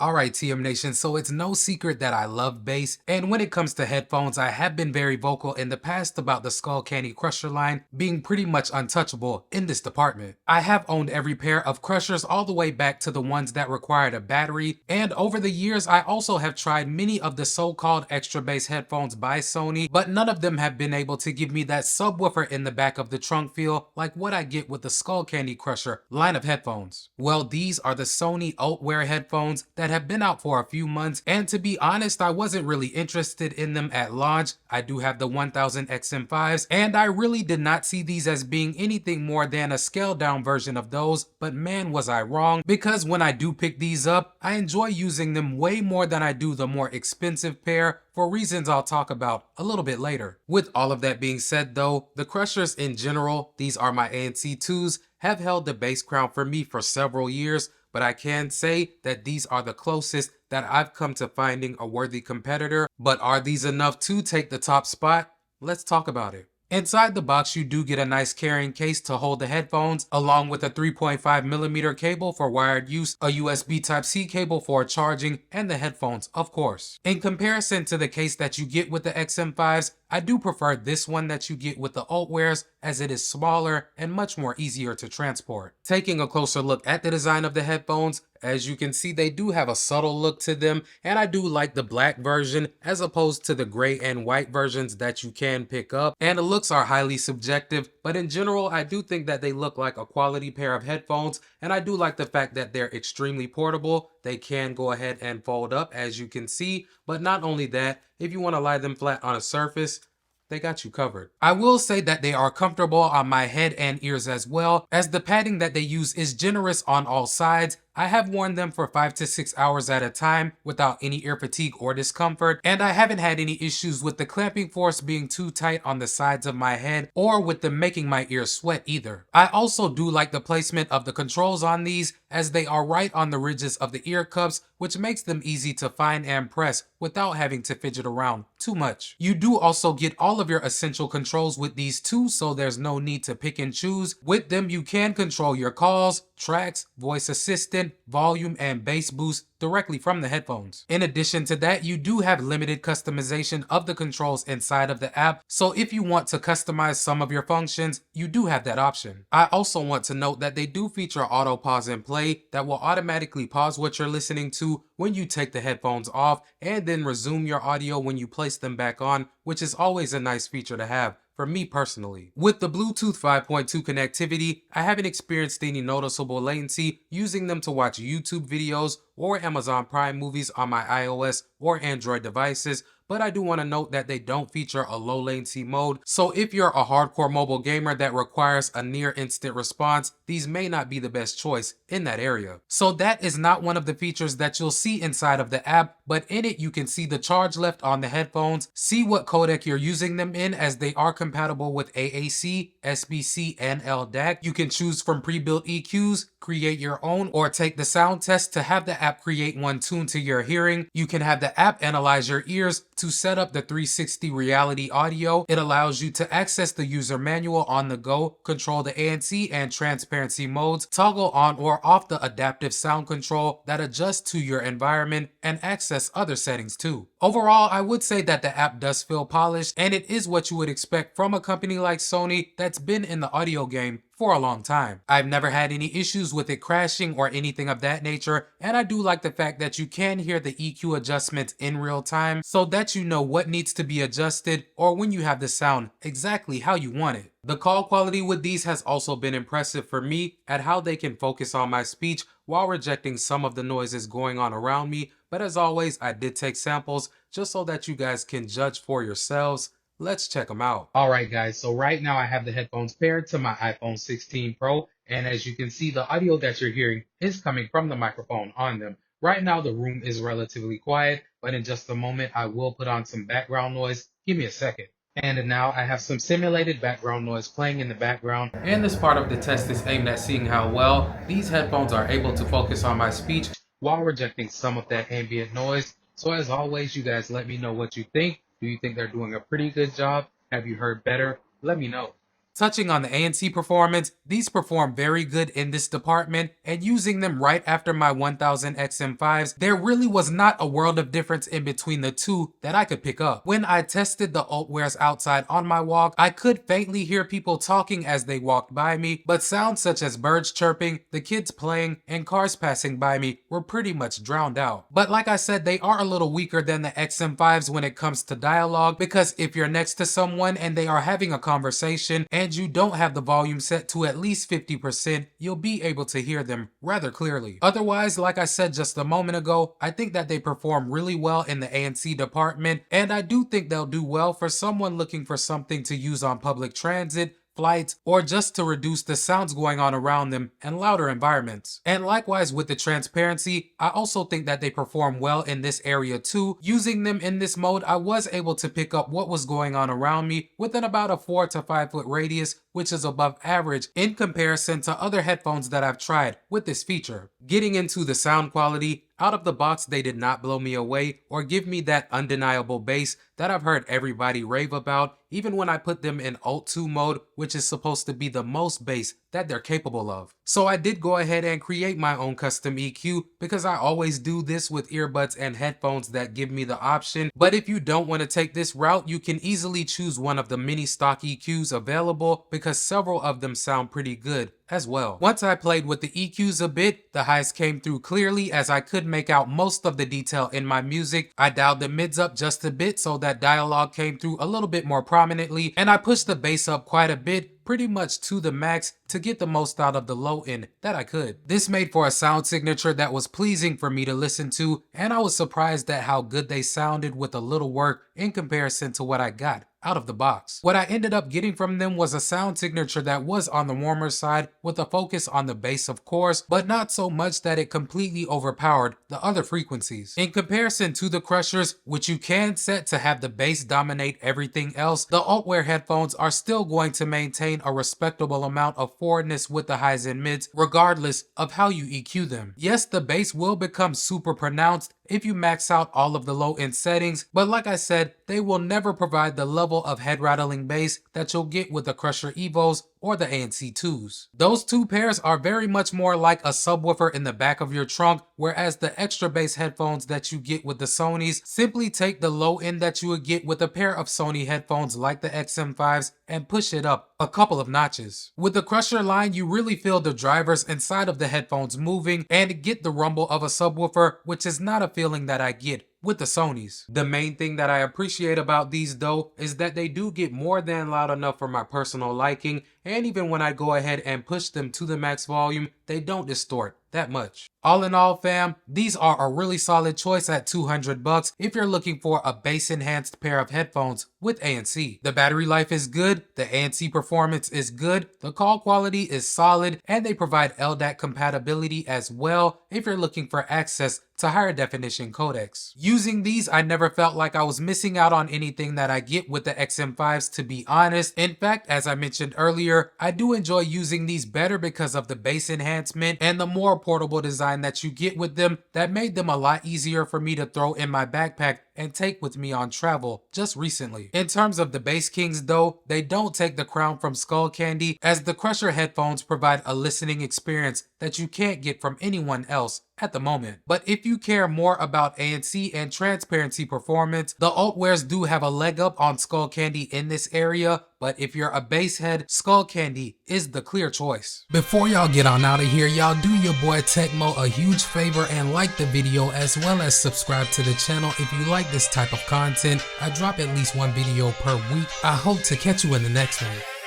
Alright TM Nation, so it's no secret that I love bass, and when it comes to headphones, I have been very vocal in the past about the Skullcandy Crusher line being pretty much untouchable in this department. I have owned every pair of Crushers all the way back to the ones that required a battery, and over the years I also have tried many of the so-called extra bass headphones by Sony, but none of them have been able to give me that subwoofer in the back of the trunk feel like what I get with the Skullcandy Crusher line of headphones. Well, these are the Sony Ult headphones that have been out for a few months, and to be honest, I wasn't really interested in them at launch. I do have the 1000 XM5s, and I really did not see these as being anything more than a scaled down version of those, but man was I wrong, because when I do pick these up, I enjoy using them way more than I do the more expensive pair, for reasons I'll talk about a little bit later. With all of that being said though, the Crushers in general, these are my ANC2s, have held the bass crown for me for several years, but I can say that these are the closest that I've come to finding a worthy competitor. But are these enough to take the top spot? Let's talk about it. Inside the box, you do get a nice carrying case to hold the headphones, along with a 3.5mm cable for wired use, a USB Type-C cable for charging, and the headphones, of course. In comparison to the case that you get with the XM5s, I do prefer this one that you get with the Ultwares, as it is smaller and much more easier to transport. Taking a closer look at the design of the headphones, as you can see, they do have a subtle look to them, and I do like the black version as opposed to the gray and white versions that you can pick up. And the looks are highly subjective, but in general, I do think that they look like a quality pair of headphones, and I do like the fact that they're extremely portable. They can go ahead and fold up, as you can see, but not only that, if you want to lie them flat on a surface, they got you covered. I will say that they are comfortable on my head and ears as well, as the padding that they use is generous on all sides. I have worn them for 5 to 6 hours at a time without any ear fatigue or discomfort, and I haven't had any issues with the clamping force being too tight on the sides of my head or with them making my ears sweat either. I also do like the placement of the controls on these, as they are right on the ridges of the ear cups, which makes them easy to find and press without having to fidget around too much. You do also get all of your essential controls with these too, so there's no need to pick and choose. With them, you can control your calls, tracks, voice assistant, volume, and bass boost directly from the headphones. In addition to that, you do have limited customization of the controls inside of the app, so if you want to customize some of your functions, you do have that option. I also want to note that they do feature auto pause and play that will automatically pause what you're listening to when you take the headphones off, and then resume your audio when you place them back on, which is always a nice feature to have for me personally. With the Bluetooth 5.2 connectivity, I haven't experienced any noticeable latency using them to watch YouTube videos or Amazon Prime movies on my iOS or Android devices, but I do want to note that they don't feature a low latency mode, so if you're a hardcore mobile gamer that requires a near instant response, these may not be the best choice in that area. So that is not one of the features that you'll see inside of the app, but in it you can see the charge left on the headphones, see what codec you're using them in, as they are compatible with AAC, SBC, and LDAC. You can choose from pre-built EQs, create your own, or take the sound test to have the app create one tuned to your hearing. You can have the app analyze your ears to set up the 360 reality audio. It allows you to access the user manual on the go, control the ANC and transparency modes, toggle on or off the adaptive sound control that adjusts to your environment, and access other settings too. Overall, I would say that the app does feel polished, and it is what you would expect from a company like Sony that's been in the audio game for a long time. I've never had any issues with it crashing or anything of that nature, and I do like the fact that you can hear the EQ adjustments in real time, so that you know what needs to be adjusted or when you have the sound exactly how you want it. The call quality with these has also been impressive for me at how they can focus on my speech while rejecting some of the noises going on around me, but as always, I did take samples just so that you guys can judge for yourselves. Let's check them out. Alright guys, so right now I have the headphones paired to my iPhone 16 Pro, and as you can see, the audio that you're hearing is coming from the microphone on them. Right now the room is relatively quiet, but in just a moment I will put on some background noise. Give me a second. And now I have some simulated background noise playing in the background, and this part of the test is aimed at seeing how well these headphones are able to focus on my speech while rejecting some of that ambient noise. So as always, you guys let me know what you think. Do you think they're doing a pretty good job? Have you heard better? Let me know. Touching on the ANC performance, these perform very good in this department, and using them right after my 1000 XM5s, there really was not a world of difference in between the two that I could pick up. When I tested the Ult wares outside on my walk, I could faintly hear people talking as they walked by me, but sounds such as birds chirping, the kids playing, and cars passing by me were pretty much drowned out. But like I said, they are a little weaker than the XM5s when it comes to dialogue, because if you're next to someone and they are having a conversation and you don't have the volume set to at least 50%, you'll be able to hear them rather clearly. Otherwise, like I said just a moment ago, I think that they perform really well in the ANC department, and I do think they'll do well for someone looking for something to use on public transit, flights, or just to reduce the sounds going on around them and louder environments. And likewise with the transparency, I also think that they perform well in this area too. Using them in this mode, I was able to pick up what was going on around me within about a 4 to 5 foot radius, which is above average in comparison to other headphones that I've tried with this feature. Getting into the sound quality, out of the box, they did not blow me away or give me that undeniable bass that I've heard everybody rave about, even when I put them in Ult 2 mode, which is supposed to be the most bass that they're capable of. So I did go ahead and create my own custom EQ, because I always do this with earbuds and headphones that give me the option. But if you don't want to take this route, you can easily choose one of the mini stock EQs available, because several of them sound pretty good as well. Once I played with the EQs a bit, the highs came through clearly as I could make out most of the detail in my music. I dialed the mids up just a bit so that dialogue came through a little bit more prominently, and I pushed the bass up quite a bit, pretty much to the max, to get the most out of the low end that I could. This made for a sound signature that was pleasing for me to listen to, and I was surprised at how good they sounded with a little work in comparison to what I got out of the box. What I ended up getting from them was a sound signature that was on the warmer side, with a focus on the bass of course, but not so much that it completely overpowered the other frequencies. In comparison to the Crushers, which you can set to have the bass dominate everything else, the Ultwear headphones are still going to maintain a respectable amount of forwardness with the highs and mids, regardless of how you EQ them. Yes, the bass will become super pronounced if you max out all of the low end settings, but like I said, they will never provide the level of head rattling bass that you'll get with the Crusher Evos or the ANC2s. Those two pairs are very much more like a subwoofer in the back of your trunk, whereas the extra bass headphones that you get with the Sonys simply take the low end that you would get with a pair of Sony headphones like the XM5s and push it up a couple of notches. With the Crusher line, you really feel the drivers inside of the headphones moving and get the rumble of a subwoofer, which is not a feeling that I get with the Sonys. The main thing that I appreciate about these though is that they do get more than loud enough for my personal liking, and even when I go ahead and push them to the max volume, they don't distort that much. All in all fam, these are a really solid choice at $200 if you're looking for a bass enhanced pair of headphones with ANC. The battery life is good, the ANC performance is good, the call quality is solid, and they provide LDAC compatibility as well if you're looking for access to higher definition codecs. Using these, I never felt like I was missing out on anything that I get with the XM5s, to be honest. In fact, as I mentioned earlier, I do enjoy using these better because of the bass enhancement and the more portable design that you get with them that made them a lot easier for me to throw in my backpack and take with me on travel just recently. In terms of the Bass Kings though, they don't take the crown from Skullcandy, as the Crusher headphones provide a listening experience that you can't get from anyone else at the moment. But if you care more about ANC and transparency performance, the Ultwears do have a leg up on Skullcandy in this area, but if you're a bass head, Skullcandy is the clear choice. Before y'all get on out of here, y'all do your boy Tecmo a huge favor and like the video, as well as subscribe to the channel if you like this type of content. I drop at least one video per week. I hope to catch you in the next one.